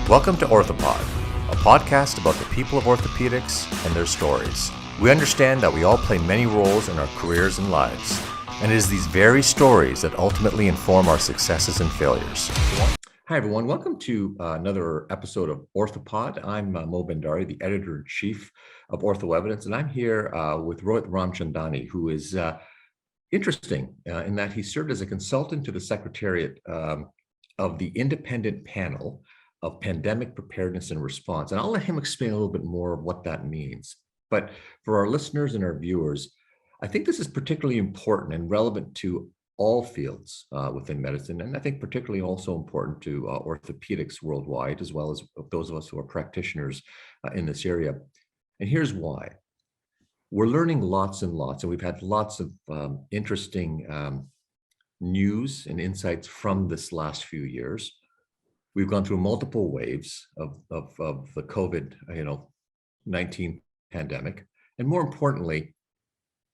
Welcome to Orthopod, a podcast about the people of orthopedics and their stories. We understand that we all play many roles in our careers and lives, and it is these very stories that ultimately inform our successes and failures. Hi, everyone. Welcome to another episode of Orthopod. I'm Mo Bhandari, the editor-in-chief of Ortho Evidence, and I'm here with Rohit Ramchandani, who is interesting in that he served as a consultant to the Secretariat of the independent panel of Pandemic Preparedness and Response. And I'll let him explain a little bit more of what that means. But for our listeners and our viewers, I think this is particularly important and relevant to all fields within medicine, and I think particularly also important to orthopedics worldwide, as well as those of us who are practitioners in this area. And here's why. We're learning lots and lots, and we've had lots of interesting news and insights from this last few years. We've gone through multiple waves of the COVID-19 pandemic. And more importantly,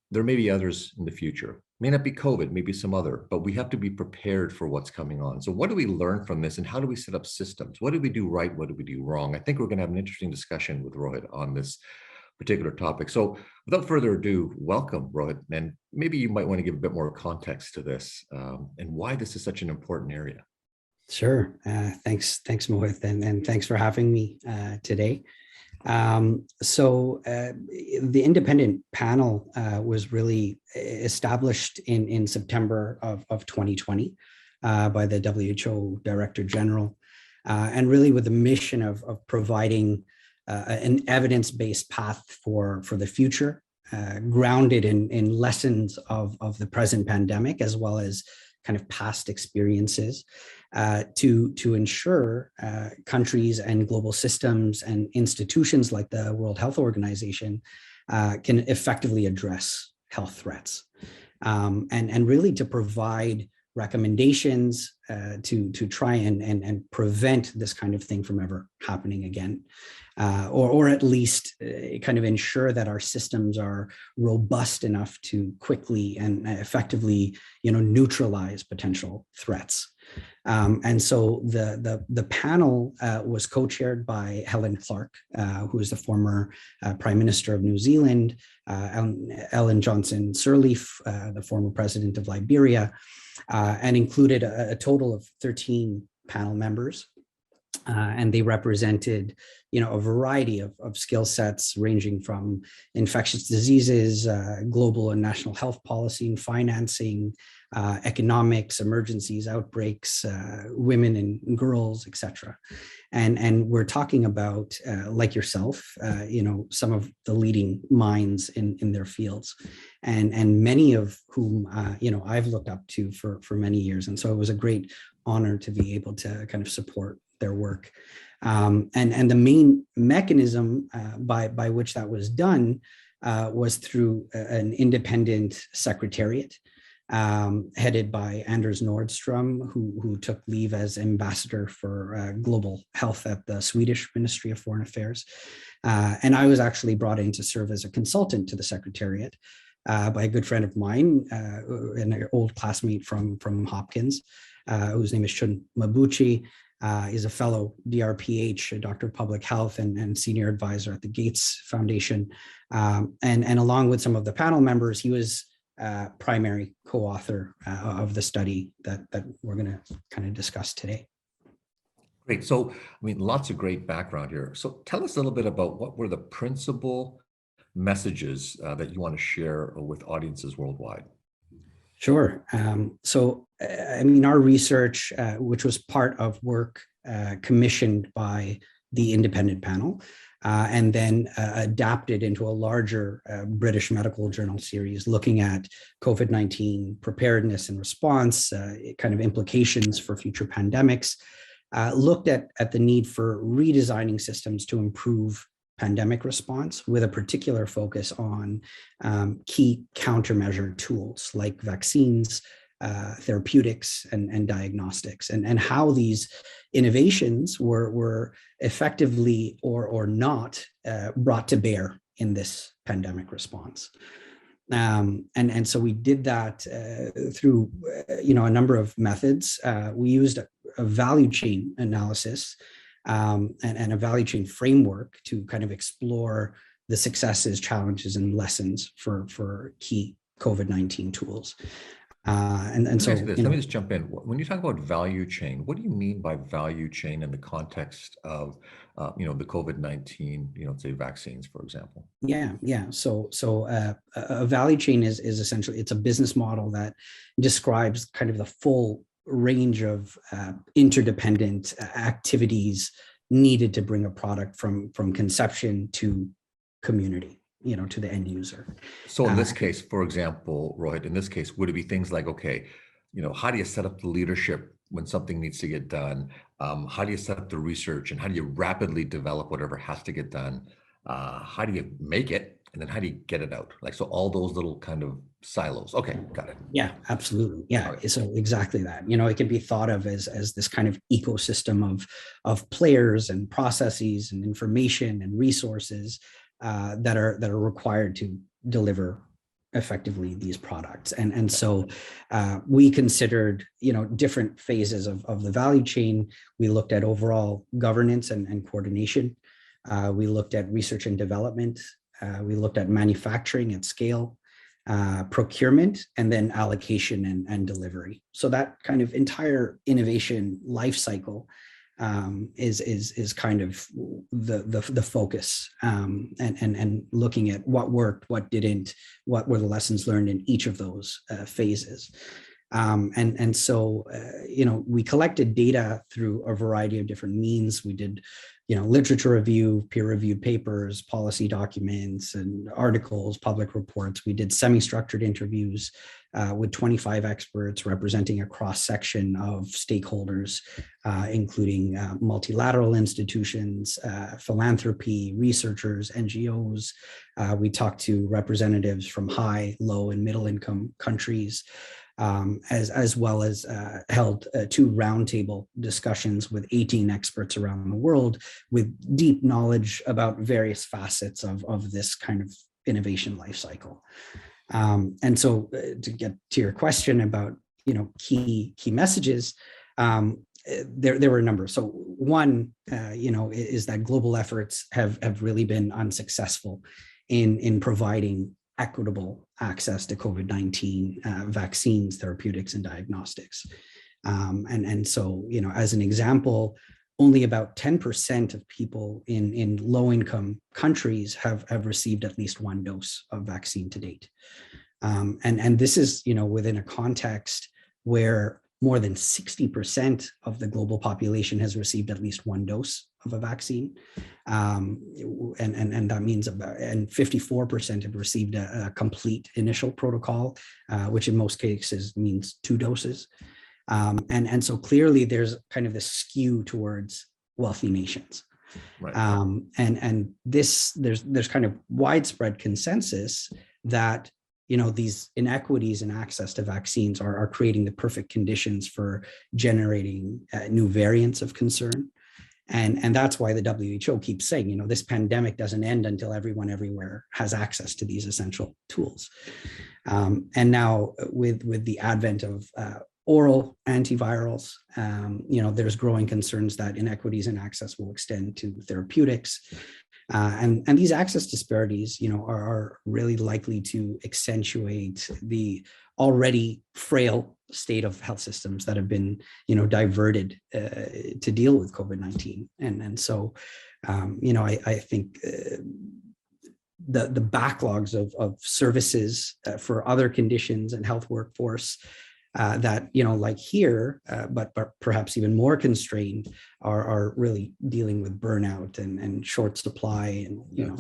there may be others in the future. May not be COVID, maybe some other, but we have to be prepared for what's coming on. So what do we learn from this and how do we set up systems? What do we do right? What do we do wrong? I think we're going to have an interesting discussion with Rohit on this particular topic. So without further ado, welcome, Rohit. And maybe you might want to give a bit more context to this and why this is such an important area. Sure. Thanks, Mohit, and thanks for having me today. So the independent panel was really established in September of 2020 by the WHO Director General, and really with the mission of providing an evidence-based path for the future, grounded in lessons of the present pandemic, as well as kind of past experiences, to ensure countries and global systems and institutions like the World Health Organization can effectively address health threats, and really to provide recommendations to try and prevent this kind of thing from ever happening again, or at least kind of ensure that our systems are robust enough to quickly and effectively, neutralize potential threats. And so the panel was co-chaired by Helen Clark, who is the former Prime Minister of New Zealand, Ellen Johnson Sirleaf, the former president of Liberia, and included a total of 13 panel members. And they represented, a variety of skill sets ranging from infectious diseases, global and national health policy and financing, economics, emergencies, outbreaks, women and girls, etc. And we're talking about, like yourself, some of the leading minds in their fields, and many of whom, I've looked up to for many years. And so it was a great honor to be able to kind of support their work. And the main mechanism by which that was done was through an independent secretariat headed by Anders Nordstrom, who took leave as ambassador for global health at the Swedish Ministry of Foreign Affairs. And I was actually brought in to serve as a consultant to the Secretariat by a good friend of mine, an old classmate from Hopkins, whose name is Shun Mabuchi. He's a fellow DRPH, a doctor of public health, and senior advisor at the Gates Foundation. And along with some of the panel members, he was primary co-author of the study that we're going to kind of discuss today. Great. So, lots of great background here. So tell us a little bit about what were the principal messages that you want to share with audiences worldwide. Sure. So, our research, which was part of work commissioned by the independent panel, and then adapted into a larger British medical journal series looking at COVID-19 preparedness and response, kind of implications for future pandemics, looked at the need for redesigning systems to improve pandemic response, with a particular focus on key countermeasure tools like vaccines, therapeutics, and diagnostics, and how these innovations were effectively or not brought to bear in this pandemic response. And so we did that through a number of methods. We used a value chain analysis and a value chain framework to kind of explore the successes, challenges, and lessons for key COVID-19 tools. And so, let me just jump in. When you talk about value chain, what do you mean by value chain in the context of, the COVID-19, say vaccines, for example? Yeah. So a value chain is essentially, it's a business model that describes kind of the full range of interdependent activities needed to bring a product from conception to community, to the end user. So in this case, for example, Rohit, in this case, would it be things like, okay, how do you set up the leadership when something needs to get done? How do you set up the research, and how do you rapidly develop whatever has to get done? How do you make it? And then how do you get it out? Like, so all those little kind of silos. Okay, got it. Yeah, absolutely. Yeah. Okay. So exactly that. It can be thought of as this kind of ecosystem of players and processes and information and resources that are required to deliver effectively these products. And so we considered, different phases of the value chain. We looked at overall governance and coordination. We looked at research and development. We looked at manufacturing at scale, procurement, and then allocation and delivery. So that kind of entire innovation life cycle is kind of the focus, and looking at what worked, what didn't, what were the lessons learned in each of those phases. And so we collected data through a variety of different means. We did literature review, peer-reviewed papers, policy documents and articles, public reports. We did semi-structured interviews with 25 experts representing a cross-section of stakeholders, including multilateral institutions, philanthropy, researchers, NGOs. We talked to representatives from high, low, and middle-income countries. As well as held 2 roundtable discussions with 18 experts around the world with deep knowledge about various facets of this kind of innovation life cycle. And so to get to your question about, key messages, there were a number. So one, is that global efforts have really been unsuccessful in providing equitable access to COVID-19 vaccines, therapeutics, and diagnostics. And so, as an example, only about 10% of people in low-income countries have received at least 1 dose of vaccine to date. And this is, within a context where more than 60% of the global population has received at least 1 dose of a vaccine. And that means and 54% have received a complete initial protocol, which in most cases means 2 doses. And so clearly there's kind of this skew towards wealthy nations. Right. And there's kind of widespread consensus that these inequities in access to vaccines are creating the perfect conditions for generating new variants of concern. And that's why the WHO keeps saying, this pandemic doesn't end until everyone everywhere has access to these essential tools. And now with the advent of oral antivirals, there's growing concerns that inequities in access will extend to therapeutics. And these access disparities, are really likely to accentuate the already frail state of health systems that have been, diverted to deal with COVID-19. And so, I think the backlogs of services for other conditions and health workforce that, like here, but perhaps even more constrained, are really dealing with burnout and short supply, and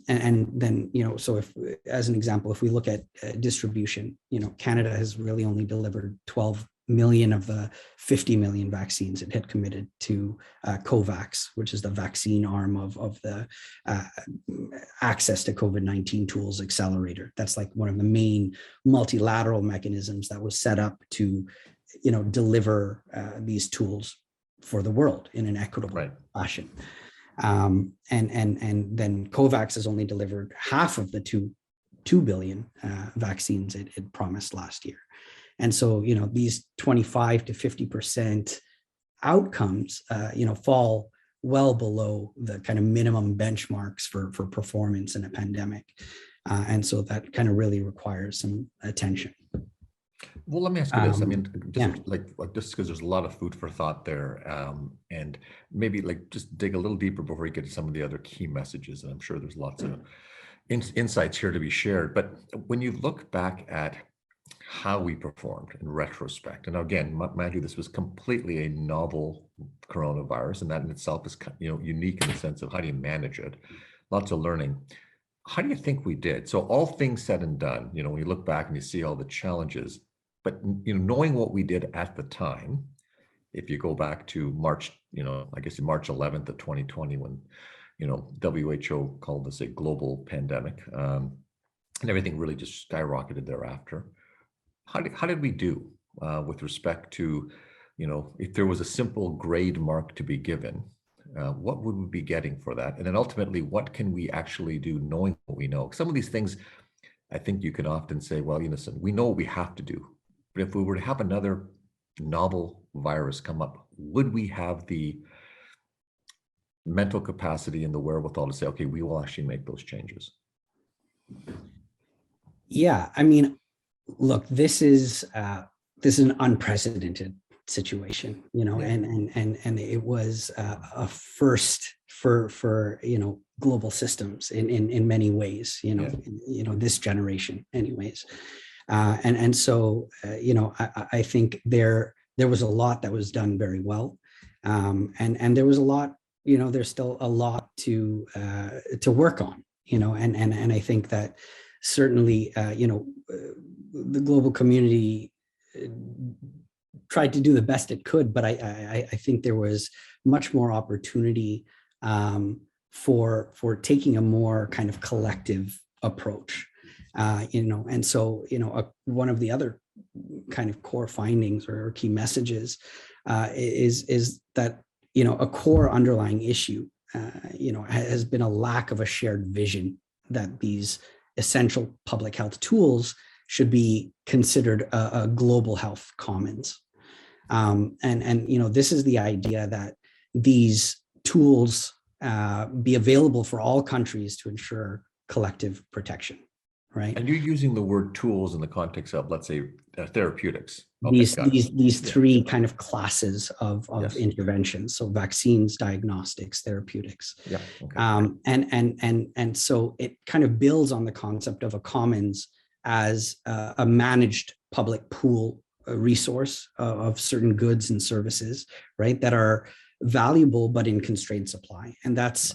and then so if, as an example, if we look at distribution, Canada has really only delivered 12 million of the 50 million vaccines it had committed to COVAX, which is the vaccine arm of the access to COVID-19 tools accelerator. That's like one of the main multilateral mechanisms that was set up to, deliver these tools for the world in an equitable fashion. And then COVAX has only delivered half of the 2 billion vaccines it promised last year. And so, these 25 to 50% outcomes, fall well below the kind of minimum benchmarks for performance in a pandemic. And so that kind of really requires some attention. Well, let me ask you this. I mean, Yeah. just because there's a lot of food for thought there, and maybe just dig a little deeper before you get to some of the other key messages. And I'm sure there's lots of insights here to be shared. But when you look back at how we performed in retrospect, and again, mind you, this was completely a novel coronavirus, and that in itself is unique in the sense of how do you manage it? Lots of learning. How do you think we did? So all things said and done, when you look back and you see all the challenges, but knowing what we did at the time, if you go back to March, I guess March 11th of 2020, when WHO called this a global pandemic, and everything really just skyrocketed thereafter. How did we do with respect to, if there was a simple grade mark to be given, what would we be getting for that? And then ultimately, what can we actually do knowing what we know? Some of these things, I think you can often say, well, listen, we know what we have to do. But if we were to have another novel virus come up, would we have the mental capacity and the wherewithal to say, okay, we will actually make those changes? Yeah, I mean, look, this is an unprecedented situation, and it was a first for global systems in many ways, this generation, anyways. And so I think there was a lot that was done very well, and there was a lot, there's still a lot to work on, and I think that certainly the global community tried to do the best it could, but I think there was much more opportunity for taking a more kind of collective approach. And so, one of the other kind of core findings or key messages is that, a core underlying issue, has been a lack of a shared vision that these essential public health tools should be considered a global health commons. And this is the idea that these tools be available for all countries to ensure collective protection. Right. And you're using the word tools in the context of, let's say, therapeutics. Okay, these three kind of classes of yes. interventions. So vaccines, diagnostics, therapeutics. Yeah. Okay. And so it kind of builds on the concept of a commons as a managed public pool resource of certain goods and services, right, that are valuable but in constrained supply, and that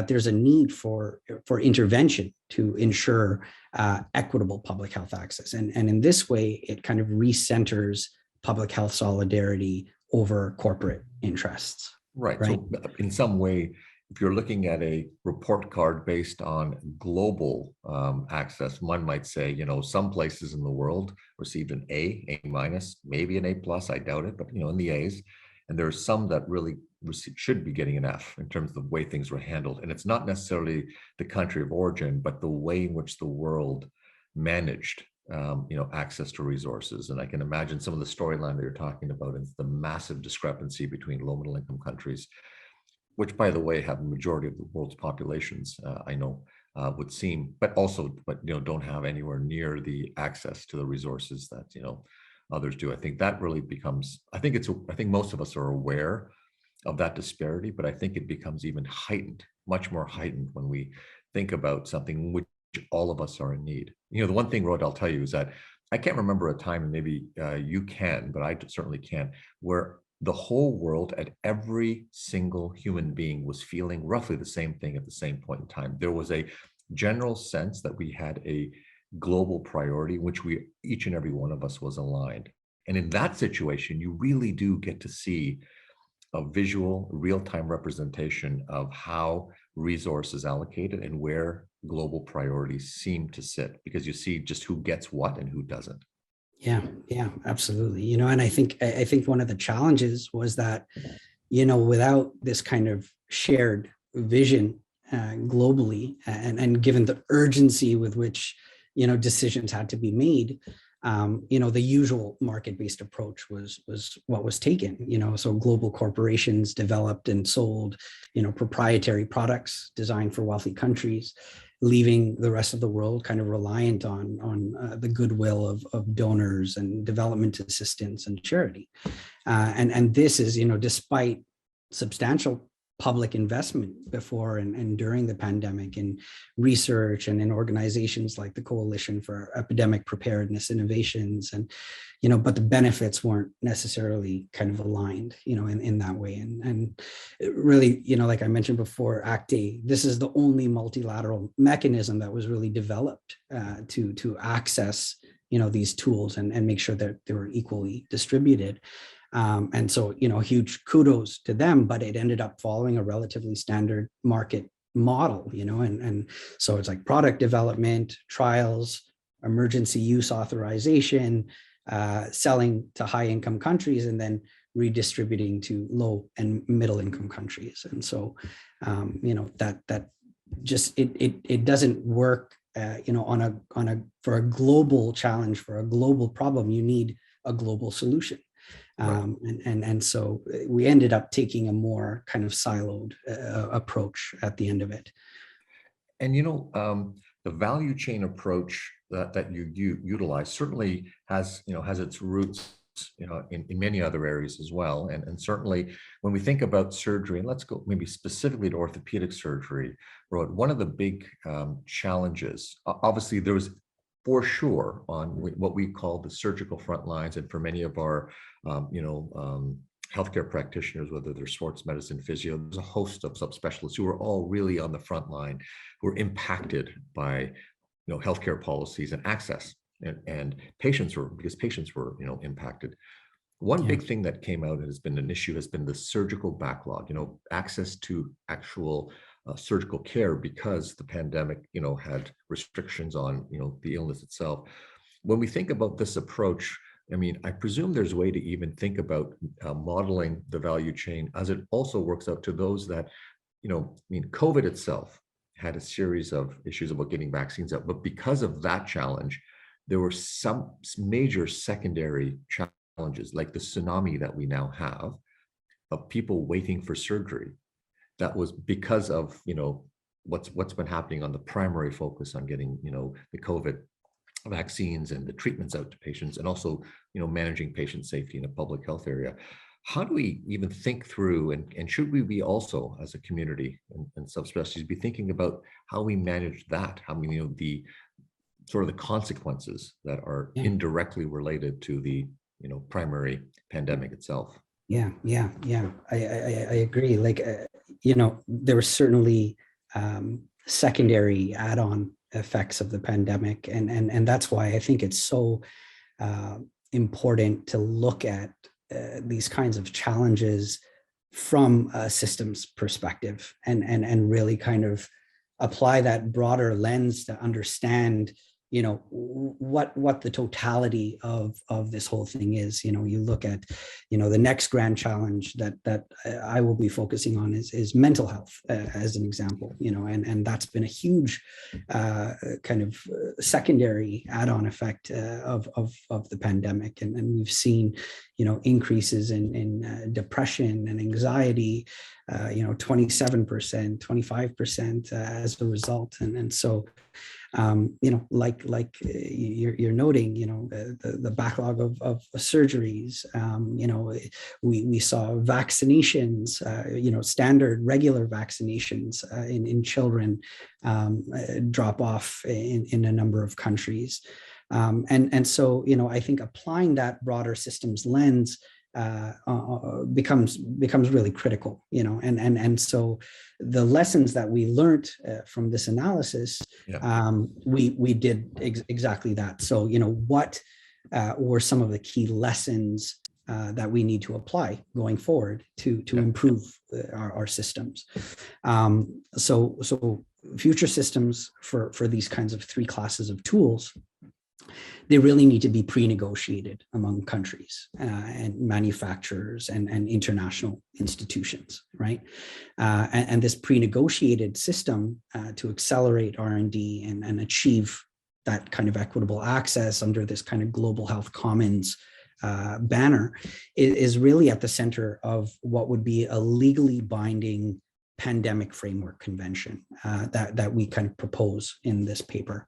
there's a need for intervention to ensure equitable public health access, and in this way it kind of recenters public health solidarity over corporate interests. Right. So in some way, if you're looking at a report card based on global access, one might say, some places in the world received an A minus, maybe an A+, I doubt it, but in the A's. And there are some that really should be getting an F in terms of the way things were handled. And it's not necessarily the country of origin, but the way in which the world managed, access to resources. And I can imagine some of the storyline that you're talking about is the massive discrepancy between low middle income countries, which, by the way, have the majority of the world's populations, I know, would seem, but don't have anywhere near the access to the resources that, others do. I think that really becomes, I think most of us are aware of that disparity, but I think it becomes even heightened, much more heightened when we think about something which all of us are in need. The one thing, Rohit, I'll tell you is that I can't remember a time, and maybe you can, but I certainly can, where the whole world at every single human being was feeling roughly the same thing at the same point in time. There was a general sense that we had a global priority, which each and every one of us was aligned. And in that situation, you really do get to see a visual, real-time representation of how resources allocated and where global priorities seem to sit, because you see just who gets what and who doesn't. Yeah, absolutely. And I think one of the challenges was that, without this kind of shared vision globally, and given the urgency with which, decisions had to be made, the usual market-based approach was what was taken. So global corporations developed and sold, proprietary products designed for wealthy countries, leaving the rest of the world kind of reliant on the goodwill of donors and development assistance and charity. And this is, despite substantial public investment before and during the pandemic in research and in organizations like the Coalition for Epidemic Preparedness Innovations, and but the benefits weren't necessarily kind of aligned in that way. And really, like I mentioned before, ACT-A, this is the only multilateral mechanism that was really developed to access these tools and make sure that they were equally distributed. And so, huge kudos to them, but it ended up following a relatively standard market model, and so it's like product development, trials, emergency use authorization, selling to high income countries, and then redistributing to low and middle income countries. And so, that just, it doesn't work, for a global challenge, for a global problem, you need a global solution. And so we ended up taking a more kind of siloed approach at the end of it. And the value chain approach that you utilize certainly has its roots in many other areas as well. And certainly when we think about surgery, and let's go maybe specifically to orthopedic surgery, Rohit, one of the big challenges, obviously there was for sure on what we call the surgical front lines, and for many of our healthcare practitioners, whether they're sports medicine, physio, there's a host of subspecialists who are all really on the front line, who are impacted by healthcare policies and access, and patients were impacted. One big thing that came out and has been an issue has been the surgical backlog, access to actual surgical care, because the pandemic, had restrictions on, the illness itself. When we think about this approach, I presume there's a way to even think about modeling the value chain as it also works out to those that, COVID itself had a series of issues about getting vaccines out, but because of that challenge, there were some major secondary challenges, like the tsunami that we now have of people waiting for surgery. That was because of what's been happening on the primary focus on getting the COVID vaccines and the treatments out to patients, and also managing patient safety in a public health area. How do we even think through, and should we be also as a community and subspecialties be thinking about how we manage that? How the sort of the consequences that are indirectly related to the primary pandemic itself? Yeah. I agree. Like, there were certainly secondary add-on effects of the pandemic. And that's why I think it's so important to look at these kinds of challenges from a systems perspective and really kind of apply that broader lens to understand what the totality of this whole thing is. You look at the next grand challenge that I will be focusing on is mental health, as an example. And that's been a huge kind of secondary add-on effect of the pandemic, and we've seen increases in depression and anxiety, 27%, 25% as a result. And so like you're noting, the backlog of surgeries, we saw vaccinations, standard regular vaccinations in children drop off in a number of countries. And so, I think applying that broader systems lens becomes really critical, and so the lessons that we learned from this analysis, we did exactly that. So, what were some of the key lessons that we need to apply going forward to improve our systems? So future systems for these kinds of three classes of tools, they really need to be pre-negotiated among countries and manufacturers and international institutions, right? And this pre-negotiated system to accelerate R&D and achieve that kind of equitable access under this kind of global health commons banner is really at the center of what would be a legally binding pandemic framework convention that we kind of propose in this paper.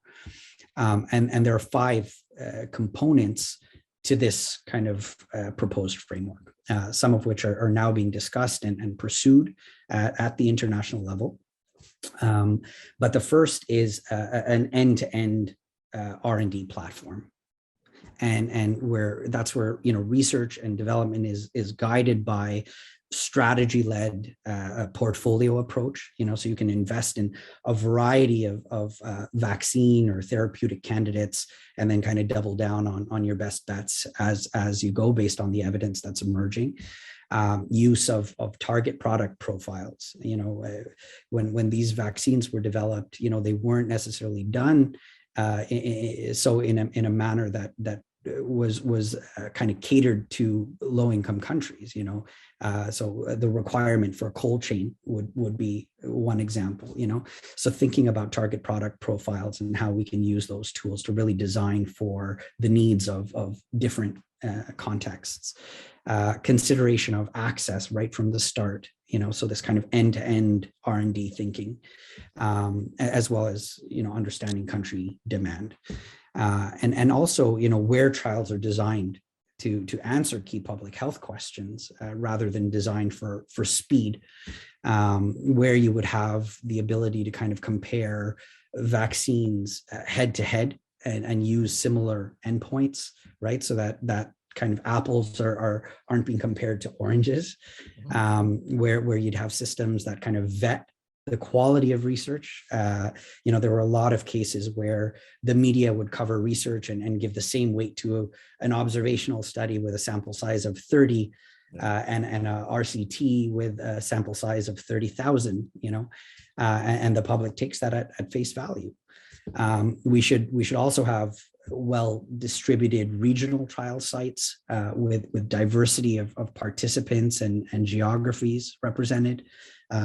And there are 5 components to this kind of proposed framework, some of which are now being discussed and pursued at the international level. But the first is an end-to-end R&D platform. And that's where research and development is guided by strategy-led portfolio approach, so you can invest in a variety of vaccine or therapeutic candidates and then kind of double down on your best bets as you go based on the evidence that's emerging. Use of target product profiles. When these vaccines were developed, they weren't necessarily done so in a manner that was kind of catered to low-income countries. So the requirement for a cold chain would be one example. So thinking about target product profiles and how we can use those tools to really design for the needs of different contexts. Consideration of access right from the start, so this kind of end-to-end R&D thinking, as well as, understanding country demand. And also, where trials are designed to answer key public health questions rather than designed for speed, where you would have the ability to kind of compare vaccines head to head and use similar endpoints, right? So that kind of apples aren't being compared to oranges, where you'd have systems that kind of vet the quality of research. There were a lot of cases where the media would cover research and give the same weight to an observational study with a sample size of 30 and a RCT with a sample size of 30,000, and the public takes that at face value. We should also have well-distributed regional trial sites with diversity of participants and geographies represented,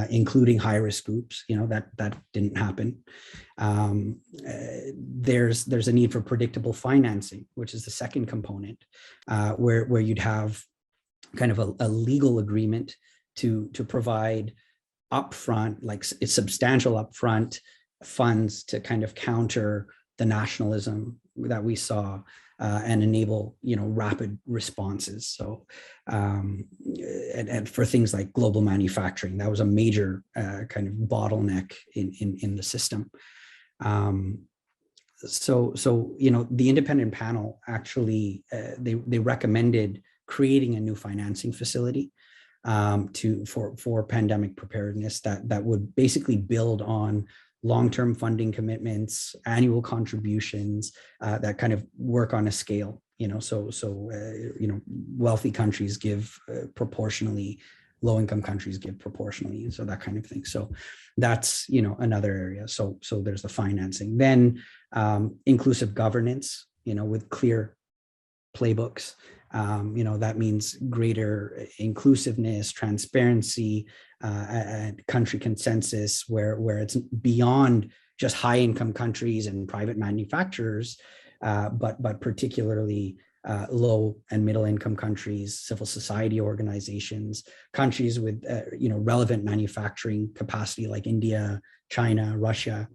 including high-risk groups. That didn't happen. There's a need for predictable financing, which is the second component, where you'd have kind of a legal agreement to provide upfront, like it's substantial upfront funds to kind of counter the nationalism that we saw and enable rapid responses. So and for things like global manufacturing, that was a major kind of bottleneck in the system. So the independent panel actually they recommended creating a new financing facility for pandemic preparedness that would basically build on long-term funding commitments, annual contributions that kind of work on a scale. Wealthy countries give proportionally, low-income countries give proportionally, so that kind of thing. So that's another area. So there's the financing. Then inclusive governance, with clear playbooks. That means greater inclusiveness, transparency, and country consensus, where it's beyond just high income countries and private manufacturers, but particularly low and middle income countries, civil society organizations, countries with relevant manufacturing capacity like India, China, Russia,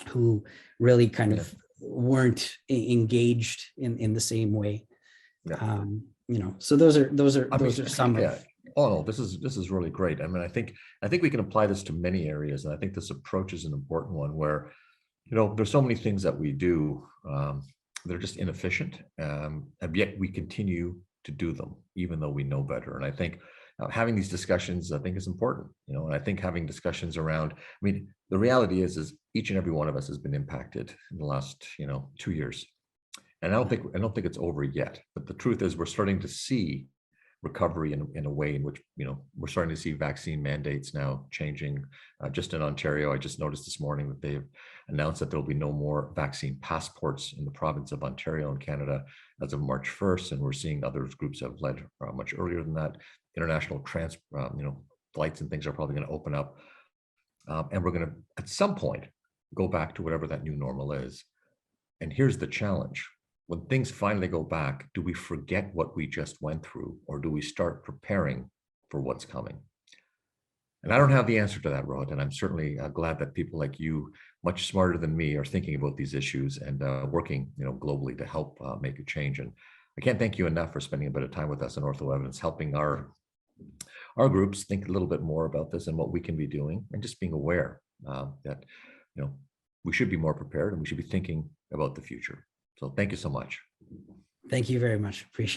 who really kind of weren't engaged in the same way. So those are some. Yeah. Oh no, this is really great. I mean, I think we can apply this to many areas, and I think this approach is an important one. Where, there's so many things that we do that are just inefficient, and yet we continue to do them even though we know better. And I think having these discussions, I think, is important. And I think having discussions around. I mean, the reality is each and every one of us has been impacted in the last 2 years. And I don't think it's over yet. But the truth is, we're starting to see recovery in a way in which we're starting to see vaccine mandates now changing. Just in Ontario, I just noticed this morning that they've announced that there will be no more vaccine passports in the province of Ontario in Canada as of March 1st, and we're seeing other groups have led much earlier than that. International flights and things are probably going to open up, and we're going to at some point go back to whatever that new normal is. And here's the challenge. When things finally go back, do we forget what we just went through, or do we start preparing for what's coming? And I don't have the answer to that, Rohit, and I'm certainly glad that people like you, much smarter than me, are thinking about these issues and working, globally to help make a change. And I can't thank you enough for spending a bit of time with us on Ortho Evidence, helping our groups think a little bit more about this and what we can be doing, and just being aware that we should be more prepared and we should be thinking about the future. So thank you so much. Thank you very much. Appreciate it.